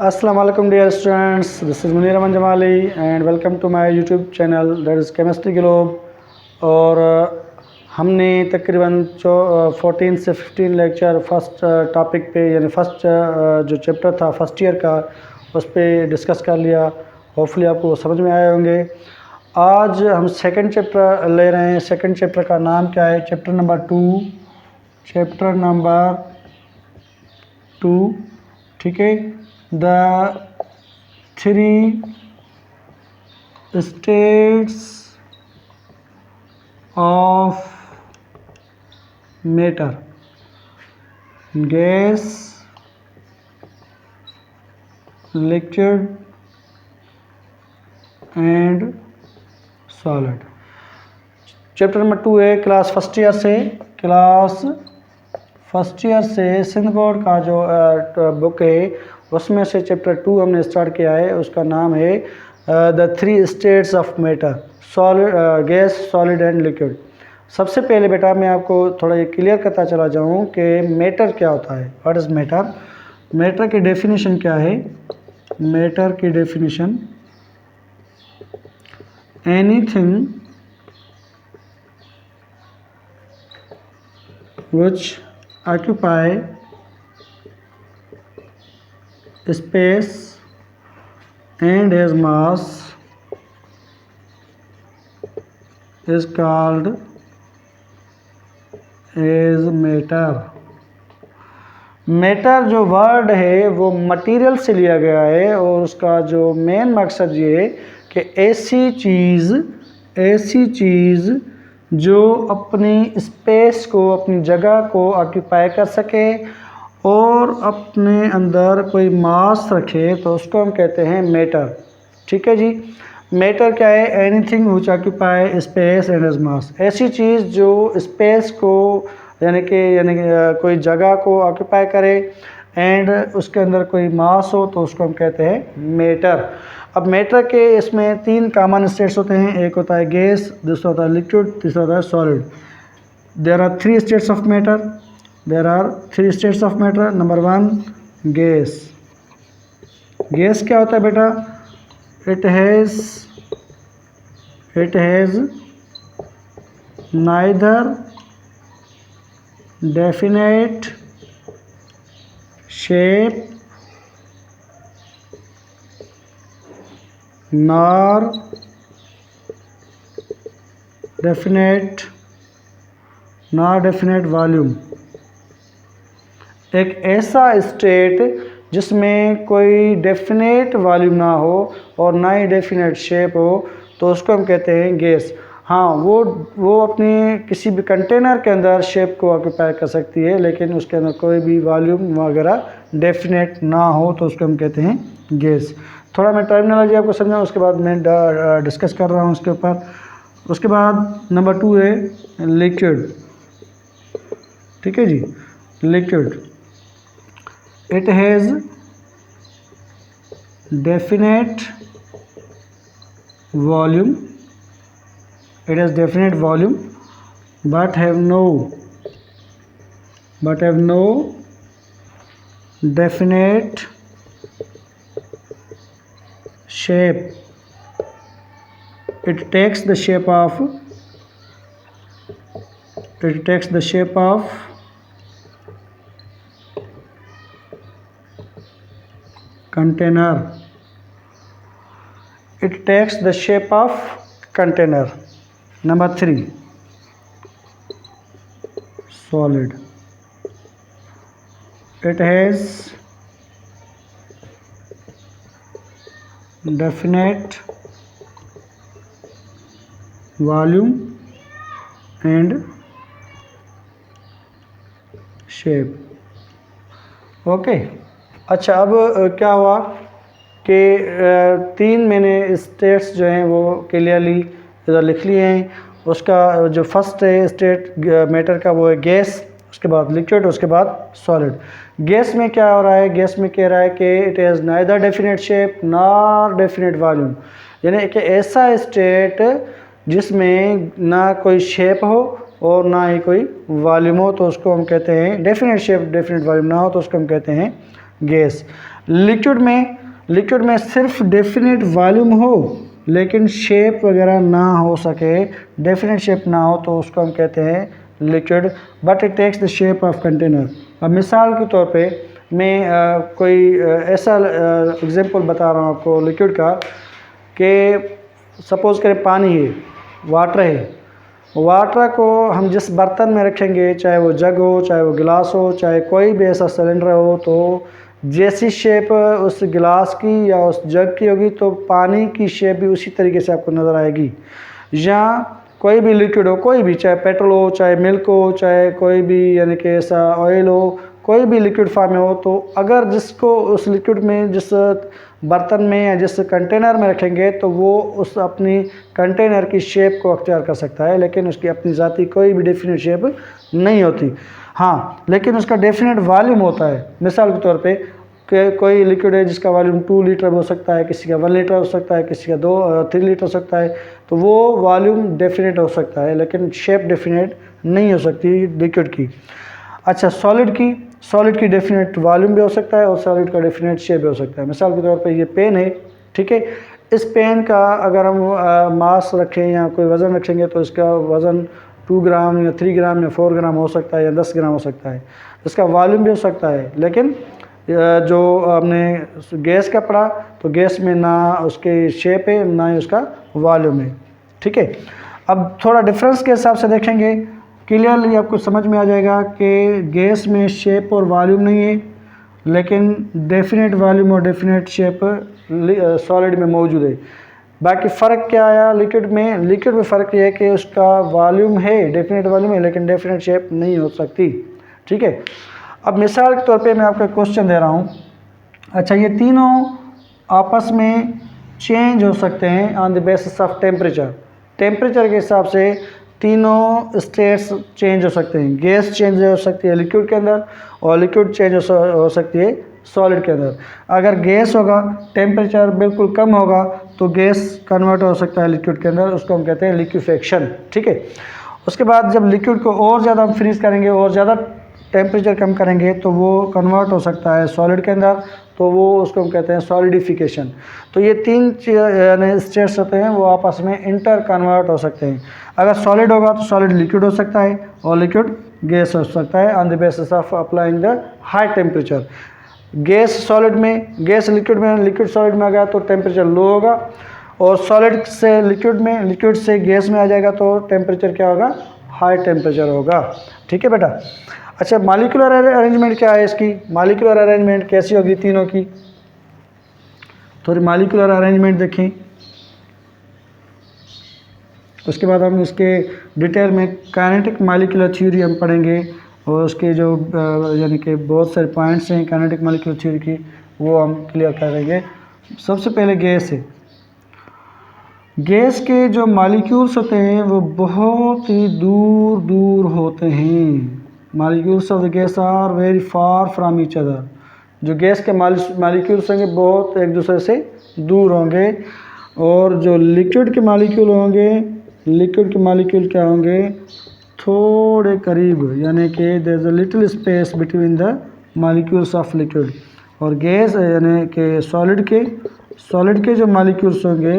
Assalamu alaikum dear students, this is Munir Aman Jamali and welcome to my YouTube channel that is Chemistry Globe। और हमने तकरीबन 14 से 15 lecture first topic पे यानी first जो chapter था फर्स्ट ईयर का उस पर डिस्कस कर लिया। होपफुली आपको समझ में आए होंगे। आज हम सेकंड चैप्टर ले रहे हैं। सेकंड चैप्टर का नाम क्या है? चैप्टर नंबर 2 ठीक है। The three states of matter: gas, liquid and solid। Chapter number 2 है। क्लास फर्स्ट ईयर से सिंध बोर्ड का जो बुक है उसमें से चैप्टर 2 हमने स्टार्ट किया है। उसका नाम है the 3 states of matter: solid, gas, solid and liquid. सबसे पहले बेटा मैं आपको थोड़ा ये क्लियर करता चला जाऊँ कि मैटर क्या होता है। What is matter? मैटर की डेफिनेशन क्या है? मैटर की definition: anything which occupy space and has mass is called as matter। Matter जो वर्ड है वो मटेरियल से लिया गया है और उसका जो मेन मकसद ये है कि ऐसी चीज़ जो अपनी स्पेस को, अपनी जगह को ऑक्यूपाई कर सके और अपने अंदर कोई मास रखे तो उसको हम कहते हैं मैटर। ठीक है जी। मैटर क्या है? Anything which occupy space and has मास। ऐसी चीज़ जो स्पेस को यानी कि कोई जगह को ऑक्यूपाई करे एंड उसके अंदर कोई मास हो तो उसको हम कहते हैं मैटर। अब मैटर के इसमें 3 कॉमन स्टेट्स होते हैं। एक होता है गैस, दूसरा होता है लिक्विड, तीसरा होता है solid. There are 3 states of matter. Number 1 gas. Gas क्या होता है बेटा? It has neither definite shape nor definite volume. एक ऐसा स्टेट जिसमें कोई डेफिनेट वॉल्यूम ना हो और ना ही डेफिनेट शेप हो तो उसको हम कहते हैं गैस। हाँ, वो अपने किसी भी कंटेनर के अंदर शेप को ऑक्यूपाई कर सकती है लेकिन उसके अंदर कोई भी वॉल्यूम वगैरह डेफिनेट ना हो तो उसको हम कहते हैं गैस। थोड़ा मैं टर्मिनोलॉजी आपको समझाऊँ उसके बाद मैं डिस्कस कर रहा हूँ उसके ऊपर। उसके बाद नंबर 2 है लिक्विड। ठीक है जी। Liquid it has definite volume but have no definite shape। it takes the shape of container। Number 3 solid। it has definite volume and shape। Okay. अच्छा, अब क्या हुआ कि 3 मैंने स्टेट्स जो हैं वो क्लियरली इधर लिख लिए हैं। उसका जो फर्स्ट है स्टेट मैटर का वो है गैस, उसके बाद लिक्विड, उसके बाद सॉलिड। गैस में क्या हो रहा है? गैस में कह रहा है कि it has neither definite shape nor definite volume, यानी कि ऐसा स्टेट जिसमें ना कोई शेप हो और ना ही कोई वॉल्यूम हो तो उसको हम कहते हैं डेफिनेट शेप, डेफिनेट वॉल्यूम ना हो तो उसको हम कहते हैं गैस। लिक्विड में सिर्फ डेफिनेट वॉल्यूम हो लेकिन शेप वगैरह ना हो सके, डेफिनेट शेप ना हो, तो उसको हम कहते हैं liquid, but it takes the shape of container. अब मिसाल के तौर पे मैं कोई ऐसा एग्जांपल बता रहा हूँ आपको लिक्विड का, कि सपोज़ करें पानी है, वाटर है, वाटर को हम जिस बर्तन में रखेंगे, चाहे वो जग हो, चाहे वो गिलास हो, चाहे कोई भी ऐसा सिलेंडर हो, तो जैसी शेप उस गिलास की या उस जग की होगी तो पानी की शेप भी उसी तरीके से आपको नज़र आएगी। या कोई भी लिक्विड हो, कोई भी, चाहे पेट्रोल हो, चाहे मिल्क हो, चाहे कोई भी यानी कि ऐसा ऑयल हो, कोई भी लिक्विड फॉर्म में हो, तो अगर जिसको उस लिक्विड में जिस बर्तन में या जिस कंटेनर में रखेंगे तो वो उस अपनी कंटेनर की शेप को अख्तियार कर सकता है, लेकिन उसकी अपनी ज़ाती कोई भी डेफिनेट शेप नहीं होती। हाँ, लेकिन उसका डेफिनेट वॉल्यूम होता है। मिसाल के तौर पे कोई लिक्विड है जिसका वॉल्यूम 2 लीटर हो सकता है, किसी का 1 लीटर हो सकता है, किसी का 3 लीटर हो सकता है, तो वो वॉल्यूम डेफिनेट हो सकता है लेकिन शेप डेफिनेट नहीं हो सकती लिक्विड की। अच्छा, सॉलिड की डेफिनेट वॉल्यूम भी हो सकता है और सॉलिड का डेफिनेट शेप भी हो सकता है। मिसाल के तौर पे ये पेन है, ठीक है, इस पेन का अगर हम मास रखें या कोई वज़न रखेंगे तो इसका वज़न 2 ग्राम या 3 ग्राम या 4 ग्राम हो सकता है या 10 ग्राम हो सकता है, इसका वॉल्यूम भी हो सकता है। लेकिन जो हमने गैस का पढ़ा तो गैस में ना उसके शेप है ना ही उसका वॉल्यूम है, ठीक है। अब थोड़ा डिफरेंस के हिसाब से देखेंगे, क्लियरली आपको समझ में आ जाएगा कि गैस में शेप और वॉल्यूम नहीं है लेकिन डेफिनेट वॉल्यूम और डेफिनेट शेप सॉलिड में मौजूद है। बाकी फ़र्क क्या आया लिक्विड में फ़र्क ये है कि उसका वॉल्यूम है, डेफिनेट वॉल्यूम है, लेकिन डेफिनेट शेप नहीं हो सकती, ठीक है। अब मिसाल के तौर पे मैं आपको क्वेश्चन दे रहा हूँ। अच्छा, ये तीनों आपस में चेंज हो सकते हैं on the basis of temperature के हिसाब से तीनों स्टेट्स चेंज हो सकते हैं। गैस चेंज हो सकती है लिक्विड के अंदर और लिक्विड चेंज हो सकती है सॉलिड के अंदर। अगर गैस होगा, टेम्परेचर बिल्कुल कम होगा तो गैस कन्वर्ट हो सकता है लिक्विड के अंदर, उसको हम कहते हैं लिक्विफेक्शन, ठीक है। उसके बाद जब लिक्विड को और ज़्यादा हम फ्रीज करेंगे और ज़्यादा टेम्परेचर कम करेंगे तो वो कन्वर्ट हो सकता है सॉलिड के अंदर, तो वो उसको हम कहते हैं सॉलिडिफिकेशन। तो ये तीन यानी स्टेट्स होते हैं वो आपस में इंटर कन्वर्ट हो सकते हैं। अगर सॉलिड होगा तो सॉलिड लिक्विड हो सकता है और लिक्विड गैस हो सकता है on the basis of applying the high temperature. Gas solid में, गैस लिक्विड में, लिक्विड सॉलिड में आ गया तो टेम्परेचर लो होगा, और सॉलिड से लिक्विड में, लिक्विड से गैस में आ जाएगा तो टेम्परेचर क्या होगा, हाई टेम्परेचर होगा, ठीक है बेटा। अच्छा, मॉलिक्यूलर अरेंजमेंट क्या है इसकी, मॉलिक्यूलर अरेंजमेंट कैसी होगी तीनों की, थोड़ी मॉलिक्यूलर अरेंजमेंट देखें। उसके बाद हम इसके डिटेल में काइनेटिक मॉलिक्यूलर थ्योरी हम पढ़ेंगे और उसके जो यानी कि बहुत सारे पॉइंट्स हैं काइनेटिक मॉलिक्यूलर थ्योरी की, वो हम क्लियर करेंगे। सबसे पहले गैस है। गैस के जो मॉलिक्यूल्स होते हैं वो बहुत ही दूर दूर होते हैं। Molecules of the gas are very far from each other. जो गैस के मॉलिक्यूल्स होंगे बहुत एक दूसरे से दूर होंगे, और जो लिक्विड के मॉलिक्यूल होंगे, लिक्विड के मॉलिक्यूल क्या होंगे, थोड़े करीब, यानी कि there is a little space between the molecules of liquid. और गैस यानी कि सॉलिड के जो मॉलिक्यूल्स होंगे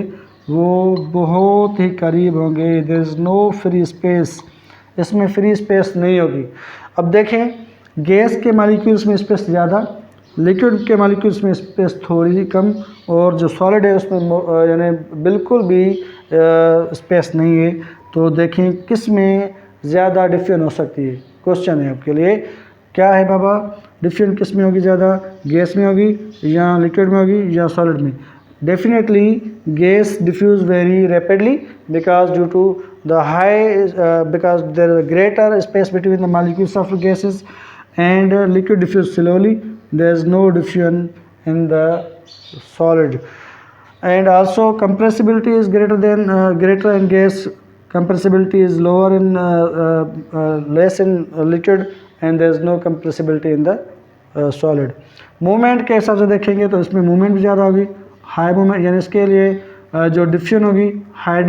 वो बहुत ही करीब होंगे। There is no free space, इसमें फ्री स्पेस नहीं होगी। अब देखें, गैस के मॉलिक्यूल्स में स्पेस ज़्यादा, लिक्विड के मॉलिक्यूल्स में स्पेस थोड़ी ही कम, और जो सॉलिड है उसमें यानी बिल्कुल भी स्पेस नहीं है। तो देखें किस में ज़्यादा डिफ्यूजन हो सकती है, क्वेश्चन है आपके लिए। क्या है बाबा, डिफ्यूजन किस में होगी ज़्यादा, गैस में होगी या लिक्विड में होगी या सॉलिड में? Definitely gas diffuse very rapidly because due to the because there is a greater space between the molecules of gases, and liquid diffuse slowly. There is no diffusion in the solid, and also compressibility is greater in gas, compressibility is lower in less in liquid, and there is no compressibility in the solid. Movement के हिसाब से देखेंगे तो इसमें movement भी ज़्यादा होगी, high movement, यानी इसके लिए जो डिफ्यूजन होगी हाई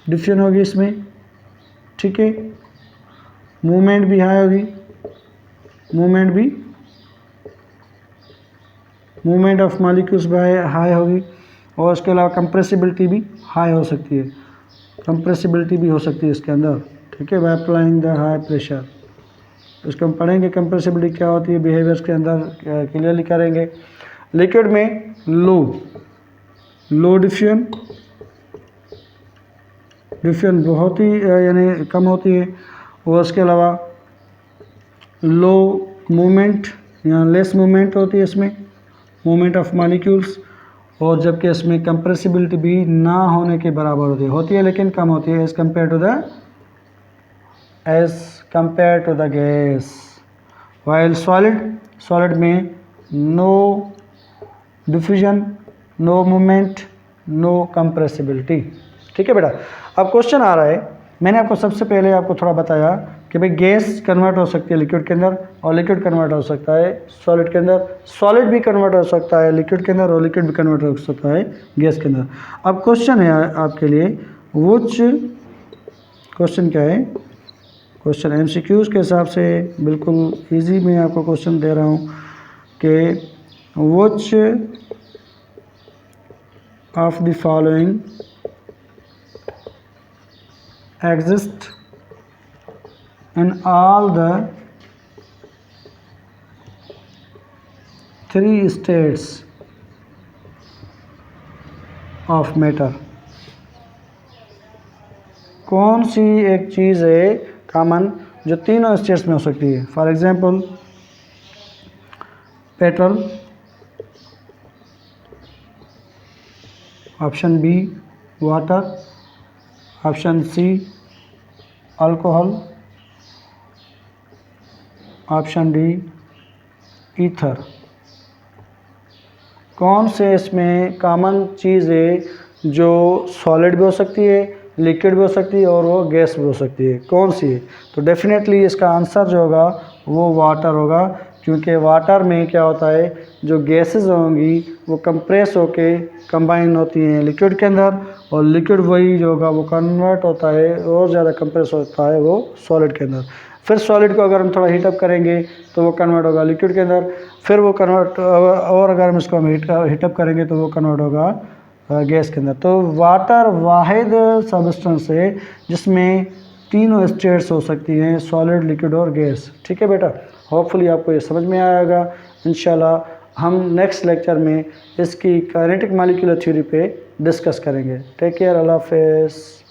डिफ्यूजन होगी इसमें, ठीक है। मूवमेंट भी हाई होगी, मूवमेंट ऑफ मॉलिक्यूल्स भी हाई होगी, और उसके अलावा कंप्रेसिबिलिटी भी हाई हो सकती है, कंप्रेसिबिलिटी भी हो सकती है इसके अंदर, ठीक है, by applying the high pressure. इसको हम पढ़ेंगे कंप्रेसिबिलिटी क्या होती है, बिहेवियर्स के अंदर क्लियरली करेंगे। लिक्विड में लो डिफ्यूजन बहुत ही यानी कम होती है, और उसके अलावा लो मूवमेंट या लेस मूवमेंट होती है इसमें, मूवमेंट ऑफ मॉलिक्यूल्स, और जबकि इसमें कंप्रेसिबिलिटी भी ना होने के बराबर होती है लेकिन कम होती है as compare to the gas. While solid में no diffusion, no movement, no compressibility, ठीक है बेटा। अब क्वेश्चन आ रहा है, मैंने आपको सबसे पहले आपको थोड़ा बताया कि भाई गैस कन्वर्ट हो सकती है लिक्विड के अंदर, और लिक्विड कन्वर्ट हो सकता है सॉलिड के अंदर, सॉलिड भी कन्वर्ट हो सकता है लिक्विड के अंदर, और लिक्विड भी कन्वर्ट हो सकता है गैस के अंदर। अब क्वेश्चन है आपके लिए, क्वेश्चन क्या है, क्वेश्चन एमसीक्यूज़ के हिसाब से बिल्कुल इजी मैं आपको क्वेश्चन दे रहा हूँ कि which of the following exist in all the three states of matter। कौन सी एक चीज़ है कॉमन जो तीनों स्टेट्स में हो सकती है। For example petrol, option B water, option C alcohol, option D ether. कौन से इसमें कॉमन चीज़ है जो सॉलिड भी हो सकती है, लिक्विड भी हो सकती है, और वो गैस भी हो सकती है, कौन सी है? तो डेफिनेटली इसका आंसर जो होगा वो वाटर होगा, क्योंकि वाटर में क्या होता है, जो गैसेस होंगी वो कंप्रेस होके कंबाइन होती हैं लिक्विड के अंदर, और लिक्विड वही जो होगा वो कन्वर्ट होता है और ज़्यादा कंप्रेस होता है वो सॉलिड के अंदर। फिर सॉलिड को अगर हम थोड़ा हीटअप करेंगे तो वो कन्वर्ट होगा लिक्विड के अंदर, फिर वो कन्वर्ट, और अगर हम इसको हीटअप करेंगे तो वो कन्वर्ट होगा गैस के अंदर। तो वाटर वाहिद सबस्टेंस है जिसमें तीनों स्टेट्स हो सकती हैं, सॉलिड, लिक्विड और गैस, ठीक है बेटा। होपफुली आपको ये समझ में आएगा। इंशाल्लाह हम नेक्स्ट लेक्चर में इसकी काइनेटिक मॉलिक्यूलर थ्योरी पे डिस्कस करेंगे। टेक केयर, अल्लाह हाफ़िज़।